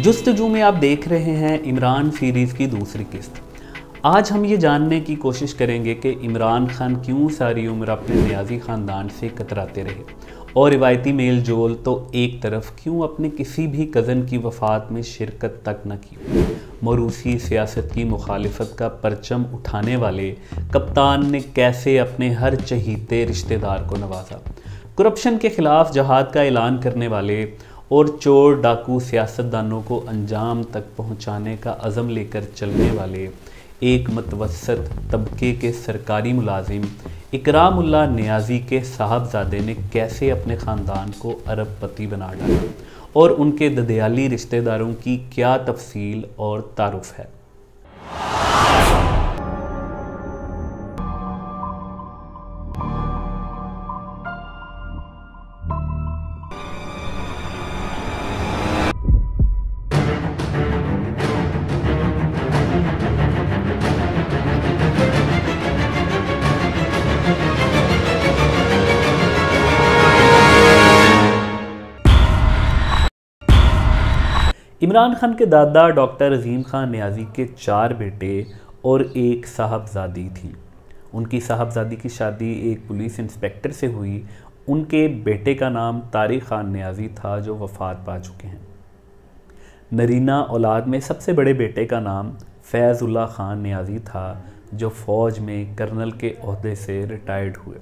जुस्तजू में आप देख रहे हैं इमरान सीरीज़ की दूसरी किस्त। आज हम ये जानने की कोशिश करेंगे कि इमरान खान क्यों सारी उम्र अपने न्याजी ख़ानदान से कतराते रहे और रिवायती मेल जोल तो एक तरफ क्यों अपने किसी भी कज़न की वफ़ात में शिरकत तक न की। मरूसी सियासत की मुखालिफत का परचम उठाने वाले कप्तान ने कैसे अपने हर चहीते रिश्तेदार को नवाजा। करप्शन के ख़िलाफ़ जहाद का ऐलान करने वाले और चोर डाकू सियासतदानों को अंजाम तक पहुंचाने का अज़म लेकर चलने वाले एक मतवसत तबके के सरकारी मुलाजिम इकरामुल्लाह नियाज़ी के साहबजादे ने कैसे अपने ख़ानदान को अरबपति बना डाला और उनके ददयाली रिश्तेदारों की क्या तफसील और तारुफ है। इमरान खान के दादा डॉक्टर अजीम खान नियाज़ी के 4 बेटे और एक साहबजादी थी। उनकी साहबजादी की शादी एक पुलिस इंस्पेक्टर से हुई। उनके बेटे का नाम तारिक खान नियाज़ी था जो वफ़ात पा चुके हैं। नरीना औलाद में सबसे बड़े बेटे का नाम फैज़ुल्लाह खान नियाज़ी था जो फ़ौज में कर्नल के ओहदे से रिटायर्ड हुए।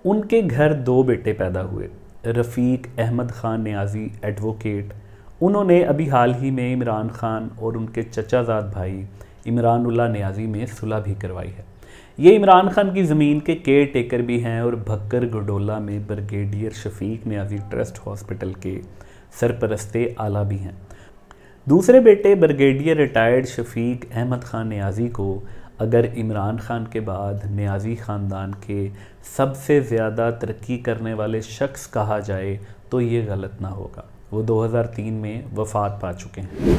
उनके घर 2 बेटे पैदा हुए। रफ़ीक अहमद खान नियाज़ी एडवोकेट, उन्होंने अभी हाल ही में इमरान खान और उनके चचाजाद भाई इमरानुल्लाह नियाज़ी में सुलह भी करवाई है। ये इमरान खान की ज़मीन के केयर टेकर भी हैं और भक्कर गडोला में brigadier Shafiq Niazi trust hospital के सरपरस्ते आला भी हैं। दूसरे बेटे ब्रिगेडियर रिटायर्ड शफीक अहमद खान नियाज़ी को अगर इमरान खान के बाद नियाज़ी ख़ानदान के सबसे ज़्यादा तरक्की करने वाले शख्स कहा जाए तो ये गलत ना होगा। वो 2003 में वफ़ात पा चुके हैं।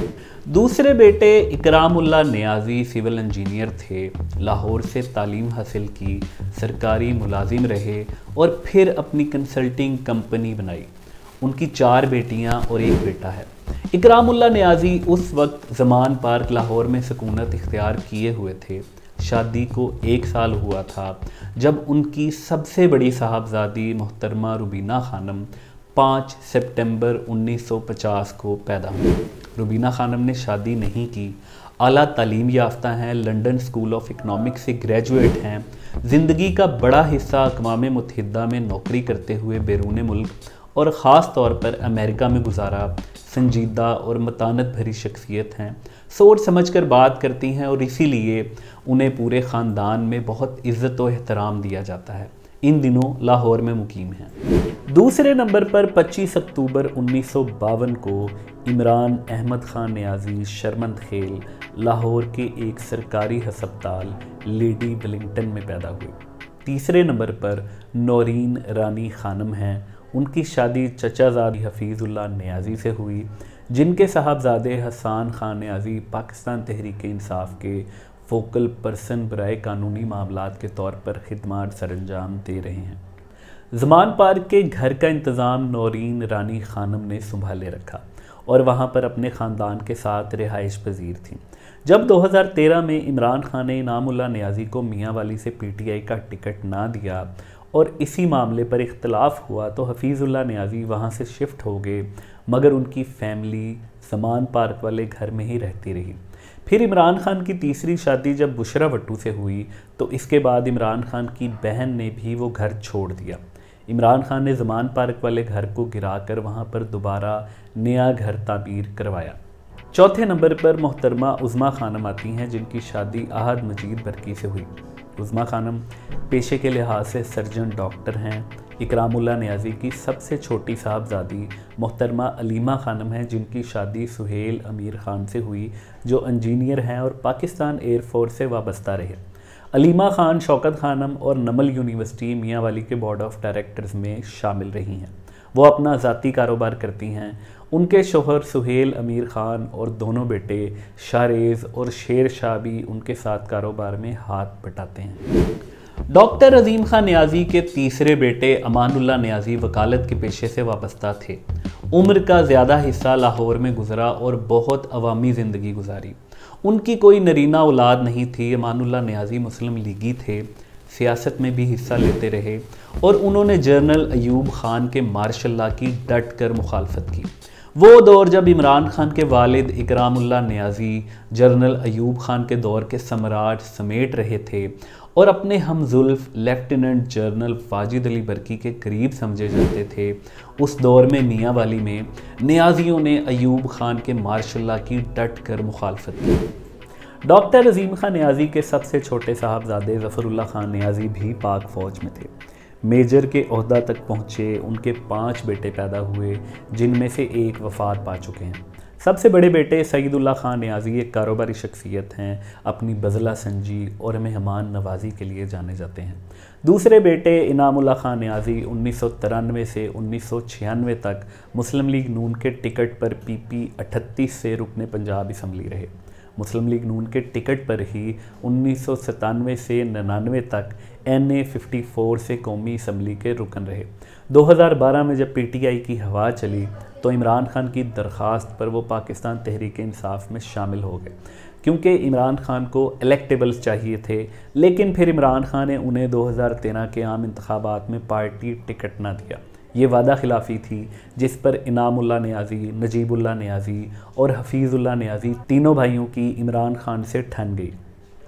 दूसरे बेटे इकरामुल्लाह नियाज़ी सिविल इंजीनियर थे। लाहौर से तालीम हासिल की, सरकारी मुलाजिम रहे और फिर अपनी कंसल्टिंग कंपनी बनाई। उनकी 4 बेटियां और एक बेटा है। इकरामुल्लाह नियाज़ी उस वक्त ज़मान पार्क लाहौर में सुकूनत इख्तियार किए हुए थे। शादी को 1 साल हुआ था जब उनकी सबसे बड़ी साहबजादी मोहतरमा रुबीना खानम 5 सितंबर 1950 को पैदा हुई। रुबीना खानम ने शादी नहीं की, आला तालीम याफ्ता हैं, लंदन स्कूल ऑफ इकनॉमिक्स से ग्रेजुएट हैं। ज़िंदगी का बड़ा हिस्सा अक़वाम मुत्तहिदा में नौकरी करते हुए बैरून मुल्क और ख़ास तौर पर अमेरिका में गुजारा। संजीदा और मतानत भरी शख्सियत हैं, सोच समझ कर बात करती हैं और इसीलिए उन्हें पूरे ख़ानदान में बहुत इज़्ज़त और एहतराम दिया जाता है। इन दिनों लाहौर में मुकीम हैं। दूसरे नंबर पर 25 अक्टूबर 1952 को इमरान अहमद खान नियाज़ी शर्मंद खेल लाहौर के एक सरकारी हस्पताल लेडी वेलिंगटन में पैदा हुए। तीसरे नंबर पर नौरीन रानी खानम हैं। उनकी शादी चचाजादी हफीज़ुल्लाह नियाज़ी से हुई, जिनके साहबजादे हसन खान नियाज़ी पाकिस्तान तहरीक इंसाफ के फोकल पर्सन बराए कानूनी मामलात के तौर पर खिदमत सरअंजाम दे रहे हैं। ज़मान पार्क के घर का इंतज़ाम नौरीन रानी खानम ने संभाले रखा और वहाँ पर अपने ख़ानदान के साथ रिहाइश पजीर थीं। जब 2013 में इमरान खान ने इनामुल्लाह नियाज़ी को मियाँ वाली से PTI का टिकट ना दिया और इसी मामले पर इख्तलाफ हुआ तो हफीज़ुल्लाह नियाज़ी वहाँ से शिफ्ट हो गए, मगर उनकी फैमिली ज़मान पार्क वाले घर में ही रहती रही। फिर इमरान खान की तीसरी शादी जब बुशरा भट्टू से हुई तो इसके बाद इमरान खान की बहन ने भी वो घर छोड़ दिया। इमरान खान ने ज़मान पार्क वाले घर को गिराकर वहाँ पर दोबारा नया घर तामीर करवाया। चौथे नंबर पर मोहतरमा उज़्मा खानम आती हैं, जिनकी शादी आहद मजीद बरकी से हुई। उज़्मा खानम पेशे के लिहाज से सर्जन डॉक्टर हैं। इकरामुल्लाह नियाज़ी की सबसे छोटी साहबजादी मोहतरमा अलीमा खानम हैं, जिनकी शादी सुहेल अमीर ख़ान से हुई जो इंजीनियर हैं और पाकिस्तान एयरफोर्स से वाबस्ता रहे। अलीमा ख़ान शौकत खानम और नमल यूनिवर्सिटी मियाँ वाली के बोर्ड ऑफ डायरेक्टर्स में शामिल रही हैं। वो अपना ज़ाती कारोबार करती हैं। उनके शोहर सुहेल अमीर ख़ान और दोनों बेटे शाहरेज़ और शेर शाह भी उनके साथ कारोबार में हाथ बटाते हैं। डॉक्टर अजीम खान नियाज़ी के तीसरे बेटे अमानुल्लाह नियाज़ी वकालत के पेशे से वाबस्ता थे। उम्र का ज़्यादा हिस्सा लाहौर में गुजरा और बहुत अवामी ज़िंदगी गुजारी। उनकी कोई नरीना औलाद नहीं थी। अमानुल्लाह नियाज़ी मुस्लिम लीगी थे, सियासत में भी हिस्सा लेते रहे और उन्होंने जनरल अयूब ख़ान के मार्शल लॉ की डट कर मुखालफत की। वो दौर जब इमरान खान के वालिद इकरामुल्लाह नियाज़ी जनरल अयूब ख़ान के दौर के सम्राट समेट रहे थे और अपने हमजुल्फ लेफ्टिनेंट जनरल वाजिद अली बर्की के करीब समझे जाते थे। उस दौर में मियाँ वाली में नियाज़ियों ने अयूब ख़ान के मार्शल लॉ की डट कर मुखालफत की। डॉक्टर अजीम खान नियाज़ी के सबसे छोटे साहबजादे ज़फ़रुल्लाह खान नियाज़ी भी पाक फ़ौज में थे। मेजर के ओहदा तक पहुँचे। उनके 5 बेटे पैदा हुए, जिनमें से एक वफ़ात पा चुके हैं। सबसे बड़े बेटे सईदुल्लाह खान नियाज़ी एक कारोबारी शख्सियत हैं, अपनी बज़ला संजी और मेहमान नवाजी के लिए जाने जाते हैं। दूसरे बेटे इनामुल्लाह खान नियाज़ी 1993 से 1996 तक मुस्लिम लीग नून के टिकट पर PP 38 से रुकने पंजाब असम्बली रहे। मुस्लिम लीग नून के टिकट पर ही 1997 से 99 तक NA 54 से कौमी असम्बली के रुकन रहे। 2012 में जब PTI की हवा चली तो इमरान खान की दरख्वास्त पर वो पाकिस्तान तहरीक इंसाफ में शामिल हो गए, क्योंकि इमरान खान को इलेक्टेबल्स चाहिए थे। लेकिन फिर इमरान खान ने उन्हें 2013 के आम इंतखाबात में पार्टी टिकट ना दिया। ये वादा खिलाफ़ी थी जिस पर इनामुल्लाह नियाज़ी, नजीबुल्लाह नियाज़ी और हफीज़ुल्लाह नियाज़ी तीनों भाइयों की इमरान खान से ठन गई।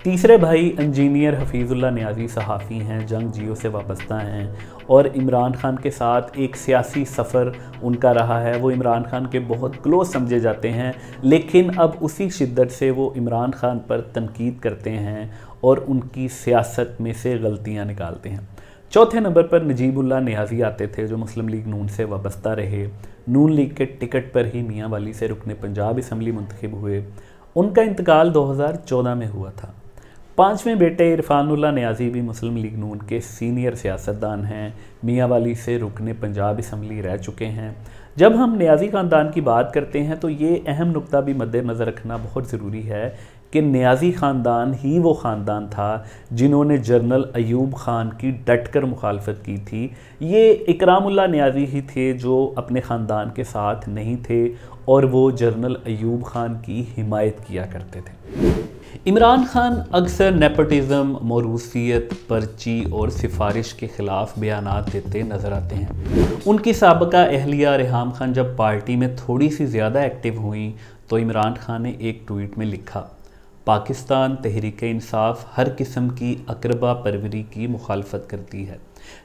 तीसरे भाई इंजीनियर हफीज़ुल्लाह नियाज़ी सहाफ़ी हैं, जंग जियो से वाबस्ता हैं और इमरान खान के साथ एक सियासी सफ़र उनका रहा है। वो इमरान खान के बहुत क्लोज समझे जाते हैं, लेकिन अब उसी शिद्दत से वो इमरान खान पर तनकीद करते हैं और उनकी सियासत में से गलतियाँ निकालते हैं। चौथे नंबर पर नजीबुल्लाह नियाज़ी आते थे, जो मुस्लिम लीग नून से वाबस्ता रहे। नून लीग के टिकट पर ही मियाँ वाली से रुकने पंजाब असम्बली मुंतखब हुए। उनका इंतकाल 2014 में हुआ था। पाँचवें बेटे इरफानुल्लाह नियाज़ी भी मुस्लिम लीग नून के सीनियर सियासतदान हैं। मियाँ वाली से रुकने पंजाब असम्बली रह चुके हैं। जब हम नियाज़ी ख़ानदान की बात करते हैं तो ये अहम नुक्ता भी मद्देनज़र रखना बहुत ज़रूरी है कि नियाज़ी ख़ानदान ही वो ख़ानदान था जिन्होंने जनरल अयूब ख़ान की डट कर मुखालफत की थी। ये इकरामुल्लाह नियाज़ी ही थे जो अपने ख़ानदान के साथ नहीं थे और वो जनरल अयूब ख़ान की हिमायत किया करते थे। इमरान खान अक्सर नेपोटिज़म, मौरूसियत, पर्ची और सिफारिश के ख़िलाफ़ बयानात देते नज़र आते हैं। उनकी साबिका अहलिया रेहाम खान जब पार्टी में थोड़ी सी ज़्यादा एक्टिव हुई तो इमरान खान ने एक ट्वीट में लिखा, पाकिस्तान तहरीक इंसाफ हर किस्म की अकरबा परवरी की मुखालफत करती है।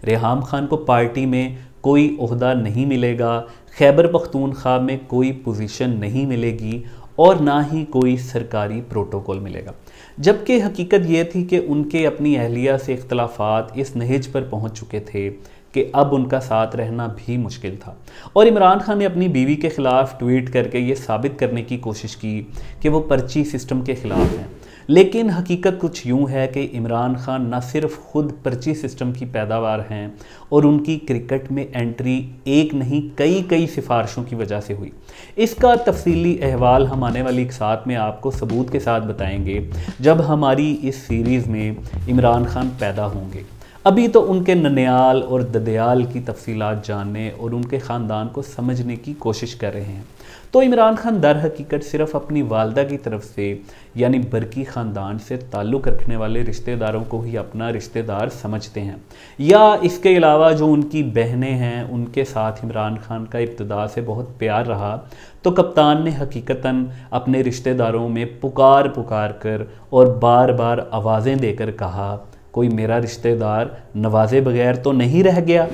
रेहाम खान को पार्टी में कोई ओहदा नहीं मिलेगा, खैबर पख्तूनख्वा में कोई पोजीशन नहीं मिलेगी और ना ही कोई सरकारी प्रोटोकॉल मिलेगा। जबकि हकीकत यह थी कि उनके अपनी अहलिया से इख्तलाफात इस नहज पर पहुंच चुके थे कि अब उनका साथ रहना भी मुश्किल था। और इमरान खान ने अपनी बीवी के ख़िलाफ़ ट्वीट करके ये साबित करने की कोशिश की कि वो पर्ची सिस्टम के ख़िलाफ़ हैं। लेकिन हकीकत कुछ यूँ है कि इमरान खान न सिर्फ खुद पर्ची सिस्टम की पैदावार हैं और उनकी क्रिकेट में एंट्री एक नहीं कई सिफारिशों की वजह से हुई। इसका तफसीली अहवाल हम आने वाली एक साथ में आपको सबूत के साथ बताएंगे जब हमारी इस सीरीज़ में इमरान खान पैदा होंगे। अभी तो उनके ननियाल और ददयाल की तफसीलात जानने और उनके ख़ानदान को समझने की कोशिश कर रहे हैं। तो इमरान खान दर हकीकत सिर्फ अपनी वालदा की तरफ से यानी बर्की ख़ानदान से ताल्लुक़ रखने वाले रिश्तेदारों को ही अपना रिश्तेदार समझते हैं, या इसके अलावा जो उनकी बहनें हैं उनके साथ इमरान खान का इब्तिदा से बहुत प्यार रहा। तो कप्तान ने हकीकतन अपने रिश्तेदारों में पुकार कर और बार बार आवाज़ें देकर कहा, कोई मेरा रिश्तेदार नवाजे बगैर तो नहीं रह गया।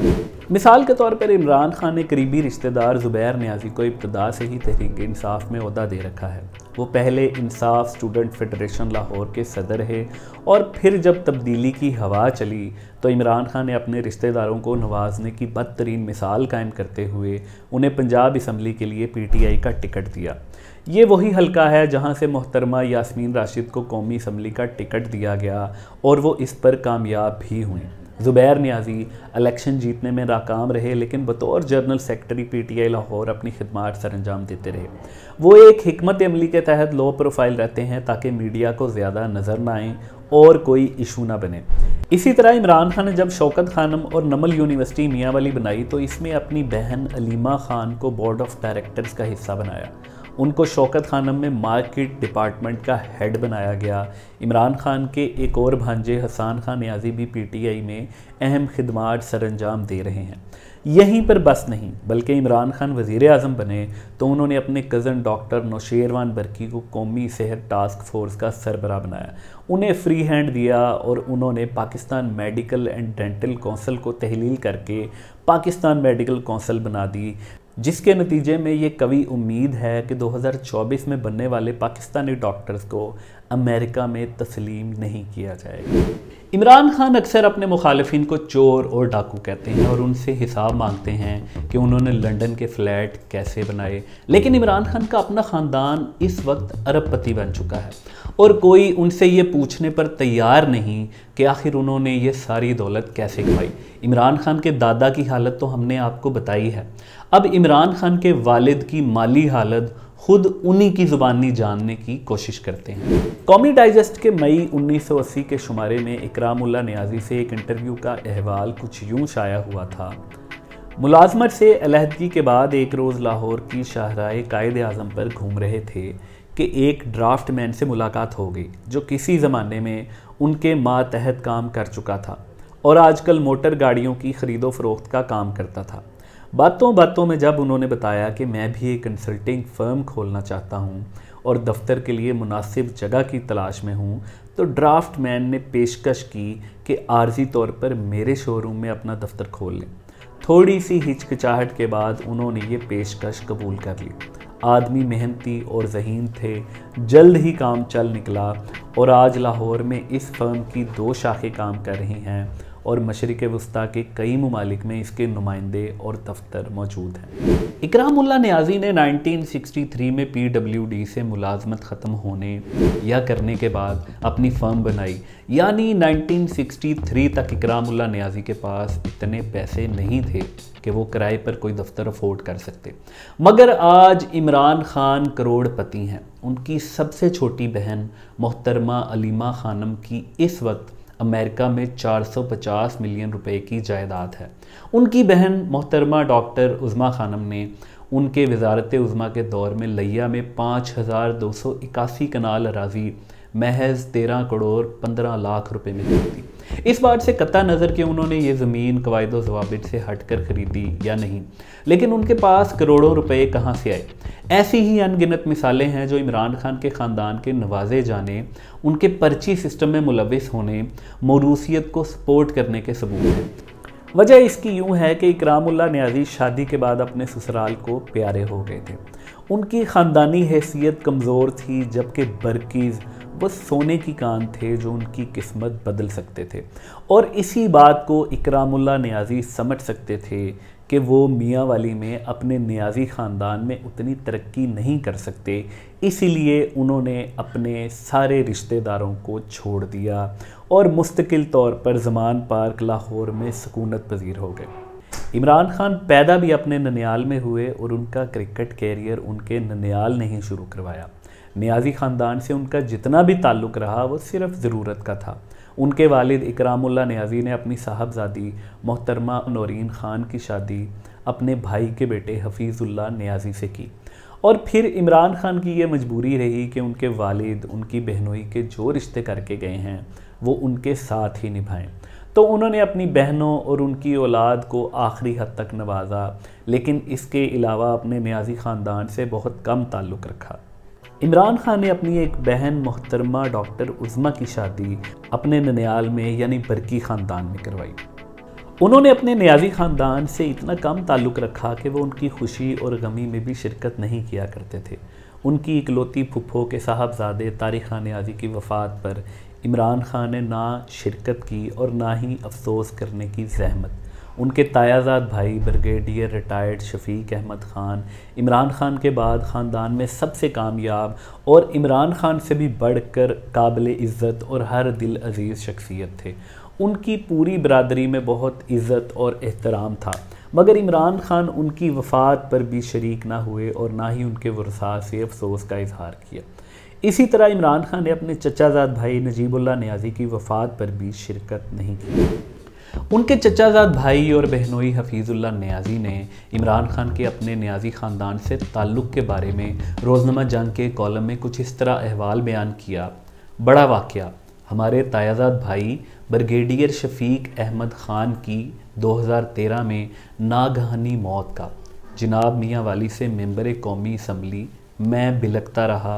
मिसाल के तौर पर इमरान खान ने करीबी रिश्तेदार ज़ुबैर नियाज़ी को इब्तिदा से ही तहरीक इंसाफ में ओहदा दे रखा है। वो पहले इंसाफ स्टूडेंट फेडरेशन लाहौर के सदर रहे और फिर जब तब्दीली की हवा चली तो इमरान खान ने अपने रिश्तेदारों को नवाजने की बदतरीन मिसाल कायम करते हुए उन्हें पंजाब असम्बली के लिए PTI का टिकट दिया। ये वही हल्का है जहां से मोहतरमा यास्मीन राशिद को कौमी असम्बली का टिकट दिया गया और वो इस पर कामयाब भी हुई। ज़ुबैर नियाज़ी इलेक्शन जीतने में नाकाम रहे, लेकिन बतौर जनरल सेक्रेटरी PTI लाहौर अपनी खिदमत सरअंजाम देते रहे। वो एक हिकमत अमली के तहत लो प्रोफाइल रहते हैं ताकि मीडिया को ज़्यादा नज़र ना आएँ और कोई इशू ना बने। इसी तरह इमरान खान ने जब शौकत खानम और नमल यूनिवर्सिटी मियाँ वाली बनाई तो इसमें अपनी बहन अलीमा खान को बोर्ड ऑफ डायरेक्टर्स का हिस्सा बनाया। उनको शौकत खानम में मार्केट डिपार्टमेंट का हेड बनाया गया। इमरान खान के एक और भांजे हसन खान नियाज़ी भी पीटीआई में अहम खिदमात सरअंजाम दे रहे हैं। यहीं पर बस नहीं, बल्कि इमरान खान वज़ीर आज़म बने तो उन्होंने अपने कज़न डॉक्टर नौशेरवान बरकी को कौमी सेहत टास्क फोर्स का सरबराह बनाया, उन्हें फ्री हैंड दिया और उन्होंने Pakistan medical and dental council को तहलील करके पाकिस्तान मेडिकल कौंसिल बना दी, जिसके नतीजे में ये कवी उम्मीद है कि 2024 में बनने वाले पाकिस्तानी डॉक्टर्स को अमेरिका में तस्लीम नहीं किया जाएगा। इमरान खान अक्सर अपने मुखालिफिन को चोर और डाकू कहते हैं और उनसे हिसाब मांगते हैं कि उन्होंने लंदन के फ्लैट कैसे बनाए, लेकिन इमरान खान का अपना ख़ानदान इस वक्त अरबपति बन चुका है और कोई उनसे ये पूछने पर तैयार नहीं कि आखिर उन्होंने ये सारी दौलत कैसे कमाई। इमरान खान के दादा की हालत तो हमने आपको बताई है, अब इमरान खान के वालिद की माली हालत खुद उन्हीं की ज़ुबानी जानने की कोशिश करते हैं। कौमी डाइजेस्ट के मई 1980 के शुमारे में इकरामुल्लाह नियाज़ी से एक इंटरव्यू का अहवाल कुछ यूँ शाया हुआ था। मुलाजमत से अलहदगी के बाद एक रोज़ लाहौर की शाहराए कायद आज़म पर घूम रहे थे कि एक ड्राफ्ट मैन से मुलाकात हो गई जो किसी ज़माने में उनके मातहत काम कर चुका था और आजकल मोटर गाड़ियों की ख़रीदो फ़रोख्त का काम करता था। बातों बातों में जब उन्होंने बताया कि मैं भी एक कंसल्टिंग फ़र्म खोलना चाहता हूं और दफ्तर के लिए मुनासिब जगह की तलाश में हूं, तो ड्राफ्ट मैन ने पेशकश की कि आर्जी तौर पर मेरे शोरूम में अपना दफ्तर खोल लें। थोड़ी सी हिचकिचाहट के बाद उन्होंने ये पेशकश कबूल कर ली। आदमी मेहनती और ज़हीन थे, जल्द ही काम चल निकला और आज लाहौर में इस फर्म की 2 शाखें काम कर रही हैं और मशरिक़ वस्ता के कई ममालिक में इसके नुमाइंदे और दफ्तर मौजूद हैं। इकरामुल्लाह नियाज़ी ने 1963 में PWD से मुलाजमत ख़त्म होने या करने के बाद अपनी फ़र्म बनाई, यानी 1963 तक इकरामुल्लाह नियाज़ी के पास इतने पैसे नहीं थे कि वो किराए पर कोई दफ्तर अफोर्ड कर सकते। मगर आज इमरान खान करोड़पति हैं। उनकी सबसे छोटी बहन मोहतरमा अलीमा खानम की इस वक्त अमेरिका में 450 मिलियन रुपए की जायदाद है। उनकी बहन मोहतरमा डॉक्टर उज़मा खानम ने उनके वज़ारत उज़मा के दौर में लिया में 5281 कनाल अराज़ी महज 13 करोड़ 15 लाख रुपए में खरीदी। इस बात से कतई नज़र कि उन्होंने ये ज़मीन कवायद व ज़वाबित से हटकर ख़रीदी या नहीं, लेकिन उनके पास करोड़ों रुपए कहाँ से आए। ऐसी ही अनगिनत मिसालें हैं जो इमरान खान के ख़ानदान के नवाजे जाने, उनके पर्ची सिस्टम में मुलविस होने, मौरूसियत को सपोर्ट करने के सबूत हैं। वजह इसकी यूँ है कि इकरामुल्लाह नियाज़ी शादी के बाद अपने ससुराल को प्यारे हो गए थे। उनकी ख़ानदानी हैसियत कमज़ोर थी, जबकि बरकीज़ बस सोने की कान थे जो उनकी किस्मत बदल सकते थे और इसी बात को इकरामुल्लाह नियाज़ी समझ सकते थे कि वो मियाँ वाली में अपने नियाज़ी ख़ानदान में उतनी तरक्की नहीं कर सकते, इसीलिए उन्होंने अपने सारे रिश्तेदारों को छोड़ दिया और मुस्तकिल तौर पर ज़मान पार्क लाहौर में सकूनत पजीर हो गए। इमरान खान पैदा भी अपने ननियाल में हुए और उनका क्रिकेट कैरियर उनके ननियाल ने ही शुरू करवाया। नियाज़ी ख़ानदान से उनका जितना भी ताल्लुक़ रहा वो सिर्फ ज़रूरत का था। उनके वालिद इकरामुल्लाह नियाज़ी ने अपनी साहबजादी मोहतरमा नौरीन ख़ान की शादी अपने भाई के बेटे हफीज़ुल्लाह नियाज़ी से की और फिर इमरान खान की ये मजबूरी रही कि उनके वालिद उनकी बहनोई के जो रिश्ते करके गए हैं वो उनके साथ ही निभाएं। तो उन्होंने अपनी बहनों और उनकी औलाद को आखिरी हद तक नवाजा, लेकिन इसके अलावा अपने नियाज़ी ख़ानदान से बहुत कम ताल्लुक़ रखा। इमरान खान ने अपनी एक बहन मोहतरमा डॉक्टर उज़मा की शादी अपने ननियाल में यानी बरकी ख़ानदान में करवाई। उन्होंने अपने नियाज़ी ख़ानदान से इतना कम ताल्लुक़ रखा कि वो उनकी खुशी और गमी में भी शिरकत नहीं किया करते थे। उनकी इकलौती फुप्पो के साहबजादे तारिक खान नियाज़ी की वफ़ात पर इमरान खान ने ना शिरकत की और ना ही अफसोस करने की जहमत। उनके तायाजाद भाई ब्रिगेडियर रिटायर्ड शफीक अहमद ख़ान इमरान खान के बाद ख़ानदान में सबसे कामयाब और इमरान खान से भी बढ़कर काबिल इज़्ज़त और हर दिल अजीज़ शख्सियत थे। उनकी पूरी बरादरी में बहुत इज़्ज़त और एहतराम था, मगर इमरान खान उनकी वफ़ात पर भी शरीक ना हुए और ना ही उनके वरसा से अफसोस का इजहार किया। इसी तरह इमरान खान ने अपने चचाजाद भाई नजीबुल्लाह नियाज़ी की वफ़ात पर भी शिरकत नहीं की। उनके चचाजाद भाई और बहनोई हफीज़ुल्लाह नियाज़ी ने इमरान खान के अपने नियाज़ी ख़ानदान से ताल्लुक़ के बारे में रोज़नामा जंग के कॉलम में कुछ इस तरह अहवाल बयान किया। बड़ा वाक़या, हमारे तायाजाद भाई ब्रिगेडियर शफीक अहमद ख़ान की 2013 में नागहानी मौत का। जनाब मियाँ वाली से मेंबर कौमी असम्बली मैं बिलखता रहा,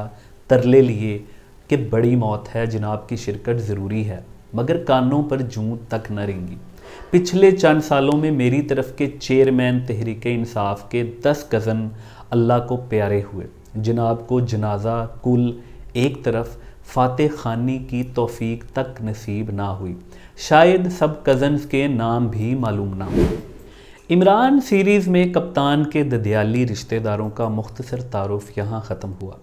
तरले लिए कि बड़ी मौत है, जनाब की शिरकत ज़रूरी है, मगर कानों पर जूं तक न रेंगी। पिछले चंद सालों में मेरी तरफ के चेयरमैन तहरीक इंसाफ के 10 कज़न अल्लाह को प्यारे हुए। जनाब को जनाजा कुल एक तरफ फ़ाते खानी की तौफीक तक नसीब ना हुई, शायद सब कज़न्स के नाम भी मालूम ना हो। इमरान सीरीज़ में कप्तान के ददियाली रिश्तेदारों का मुख्तसर तारुफ यहाँ ख़त्म हुआ।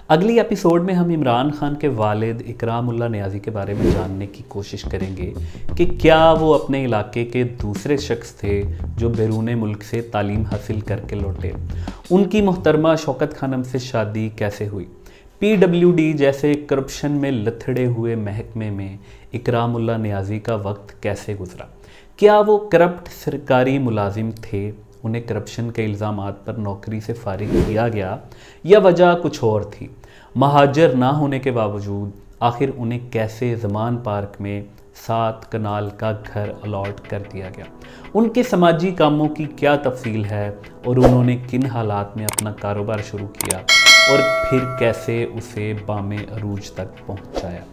अगली एपिसोड में हम इमरान खान के वालिद इकरामुल्लाह नियाज़ी के बारे में जानने की कोशिश करेंगे कि क्या वो अपने इलाके के दूसरे शख्स थे जो बैरून मुल्क से तालीम हासिल करके लौटे। उनकी मोहतरमा शौकत खानम से शादी कैसे हुई। PWD जैसे करप्शन में लथड़े हुए महकमे में इकरामुल्लाह नियाज़ी का वक्त कैसे गुजरा। क्या वो करप्ट सरकारी मुलाजिम थे, उन्हें करप्शन के इल्ज़ामात पर नौकरी से फारिग किया गया, या वजह कुछ और थी। महाजर ना होने के बावजूद आखिर उन्हें कैसे ज़मान पार्क में 7 कनाल का घर अलॉट कर दिया गया। उनके समाजी कामों की क्या तफसील है और उन्होंने किन हालात में अपना कारोबार शुरू किया और फिर कैसे उसे बामे अरूज तक पहुंचाया।